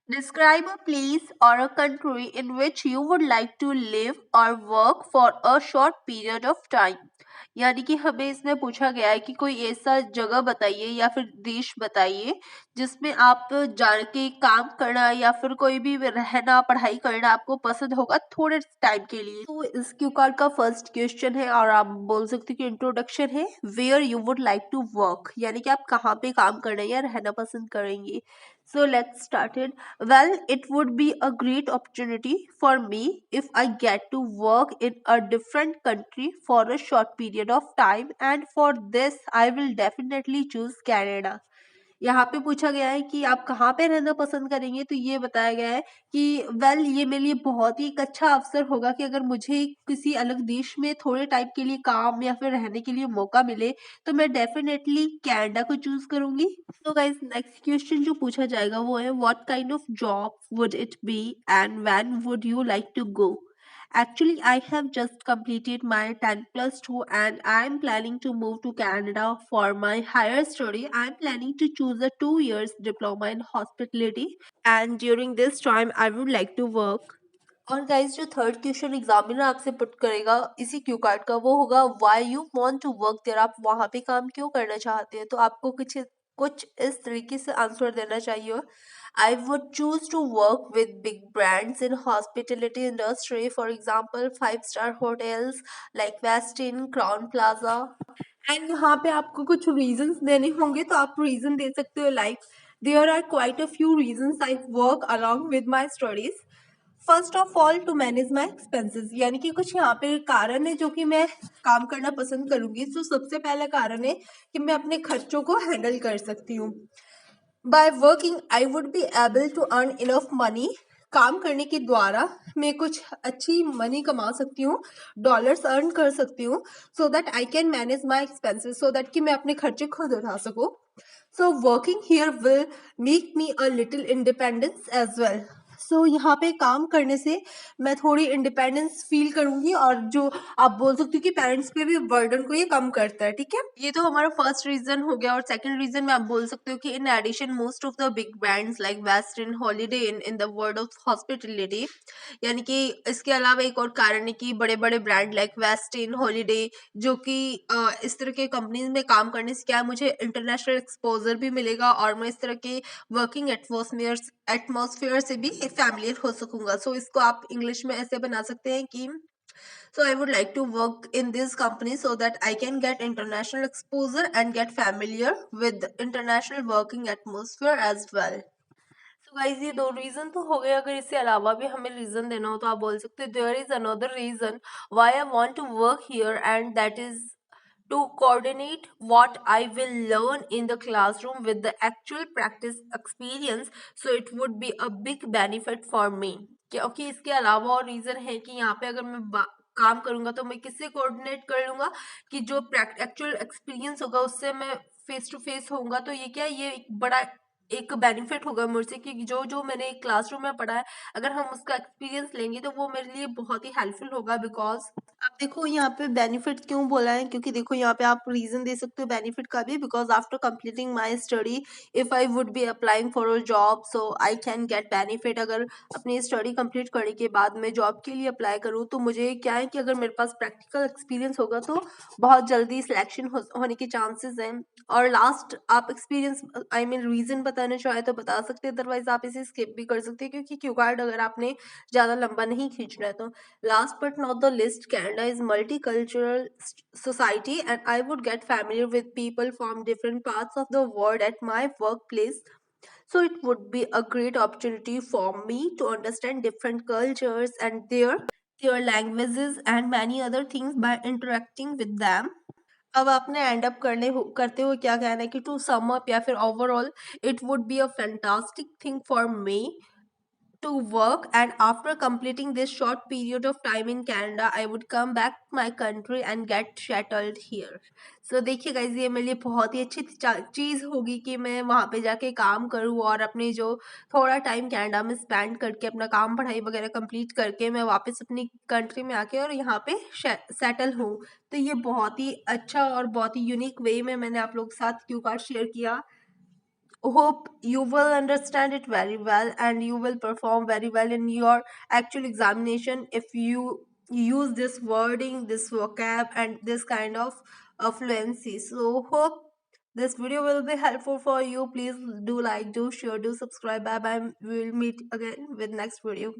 Describe a place or a country in which you would like to live or work for a short period of time. यानी कि हमें इसमें पूछा गया है कि कोई ऐसा जगह बताइए या फिर देश बताइए जिसमें आप जान के काम करना या फिर कोई भी रहना पढ़ाई करना आपको पसंद होगा थोड़े टाइम के लिए। तो इस क्यू कार्ड का फर्स्ट क्वेश्चन है और आप बोल सकते हो कि इंट्रोडक्शन है, where you would like to work, यानी कि आप कहाँ पे काम करना या रहना पसंद करेंगे। So let's start it. Well, it would be a great opportunity for me if I get to work in a different country for a short period of time, and for this I will definitely choose Canada. यहाँ पे पूछा गया है कि आप कहाँ पे रहना पसंद करेंगे, तो ये बताया गया है कि वेल ये मेरे लिए बहुत ही एक अच्छा अवसर होगा कि अगर मुझे किसी अलग देश में थोड़े टाइम के लिए काम या फिर रहने के लिए मौका मिले तो मैं डेफिनेटली कनाडा को चूज करूंगी। तो गाइस नेक्स्ट क्वेश्चन जो पूछा जाएगा वो है what kind of job would it be and when would you like to go. Actually, I have just completed my 10 plus 2 and I am planning to move to Canada for my higher study. I am planning to choose a 2 years diploma in hospitality and during this time I would like to work. और guys जो third question examiner आपसे put करेगा इसी Q card का वो होगा why you want to work there, आप वहां पे काम क्यों करना चाहते हैं। तो आपको कुछ कुछ इस तरीके से आंसर देना चाहिए। I would choose to work with big brands in hospitality industry, for example, 5-star hotels like Westin, Crown Plaza. And यहाँ पे आपको कुछ रीजंस देने होंगे तो आप रीजन दे सकते हो like there are quite a few reasons I work along with my studies. First of all to manage my expenses, यानी कि कुछ यहाँ पे कारण है जो कि मैं काम करना पसंद करूंगी। तो सबसे पहला कारण है कि मैं अपने खर्चों को हैंडल कर सकती हूँ। By working I would be able to earn enough money, काम करने के द्वारा मैं कुछ अच्छी मनी कमा सकती हूँ, डॉलर्स अर्न कर सकती हूँ, so that I can manage my expenses, so that कि मैं अपने खर्चे खुद उठा सकूँ। So working here will make me a little independence as well. सो यहाँ पे काम करने से मैं थोड़ी इंडिपेंडेंस फील करूंगी और जो आप बोल सकते हो कि पेरेंट्स पे भी बर्डन को ये कम करता है। ठीक है, ये तो हमारा फर्स्ट रीजन हो गया। और सेकंड रीजन में आप बोल सकते हो कि in addition most of the big brands like western holiday in the world of hospitality, यानी कि इसके अलावा एक और कारण है कि बड़े बड़े ब्रांड लाइक वेस्टर्न हॉलीडे जो कि इस तरह के कंपनीज में काम करने से क्या है मुझे इंटरनेशनल एक्सपोजर भी मिलेगा और मैं इस तरह के वर्किंग एटमॉस्फेयर से भी फैमिलियर हो सकूंगा। सो इसको आप इंग्लिश में ऐसे बना सकते हैं कि so I would like to work in this company so that I can get international exposure and get familiar with the international working atmosphere as well. So guys ये दो रीजन तो हो गए। अगर इससे अलावा भी हमें रीजन देना हो तो आप बोल सकते हो there is another reason why I want to work here and that is to coordinate what I will learn in the classroom with the actual practice experience, so it would be a big benefit for me। क्योंकि इसके अलावा और reason है कि यहाँ पे अगर मैं काम करूंगा तो मैं किससे कोऑर्डिनेट कर लूंगा कि जो एक्चुअल एक्सपीरियंस होगा उससे मैं फेस टू फेस होऊंगा। तो ये क्या ये एक बड़ा एक बेनिफिट होगा मुझसे कि जो जो मैंने क्लासरूम में पढ़ा है अगर हम उसका एक्सपीरियंस लेंगे तो वो मेरे लिए बहुत ही हेल्पफुल होगा। बिकॉज अब देखो यहाँ पे बेनिफिट क्यों बोला है, क्योंकि देखो यहाँ पे आप रीजन दे सकते हो बेनिफिट का भी। Because after completing my study if I would be applying for a job so I can get benefit. अगर अपनी स्टडी कंप्लीट करने के बाद मैं जॉब के लिए अप्लाई करूँ तो मुझे क्या है कि अगर मेरे पास प्रैक्टिकल एक्सपीरियंस होगा तो बहुत जल्दी सिलेक्शन होने के चांसेस हैं। और लास्ट आप एक्सपीरियंस आई मीन रीजन बताना चाहे तो बता सकते हैं, अदरवाइज आप इसे स्किप भी कर सकते हैं क्योंकि क्यू कार्ड अगर आपने ज़्यादा लंबा नहीं खींचना है तो। Last but not the least, Canada is multicultural society and I would get familiar with people from different parts of the world at my workplace. So it would be a great opportunity for me to understand different cultures and their languages and many other things by interacting with them. अब आपने and up करते हुए क्या कहना है कि to sum up या फिर overall it would be a fantastic thing for me to work, and after completing this short period of time in Canada I would come back to my country and get settled here। So देखिए guys ये मेरे लिए बहुत ही अच्छी चीज़ होगी कि मैं वहाँ पे जाके काम करूँ और अपने जो थोड़ा टाइम कनाडा में स्पेंड करके अपना काम पढ़ाई वगैरह कंप्लीट करके मैं वापस अपनी कंट्री में आके और यहाँ पे सेटल हूँ। तो ये बहुत ही अच्छा और बहुत ही यूनिक वे में मैंने आप लोग के साथ क्यू कार्ड शेयर किया। Hope you will understand it very well and you will perform very well in your actual examination if you use this wording, this vocab, and this kind of fluency. So hope this video will be helpful for you. Please do like, do share, do subscribe. Bye bye. We will meet again with next video.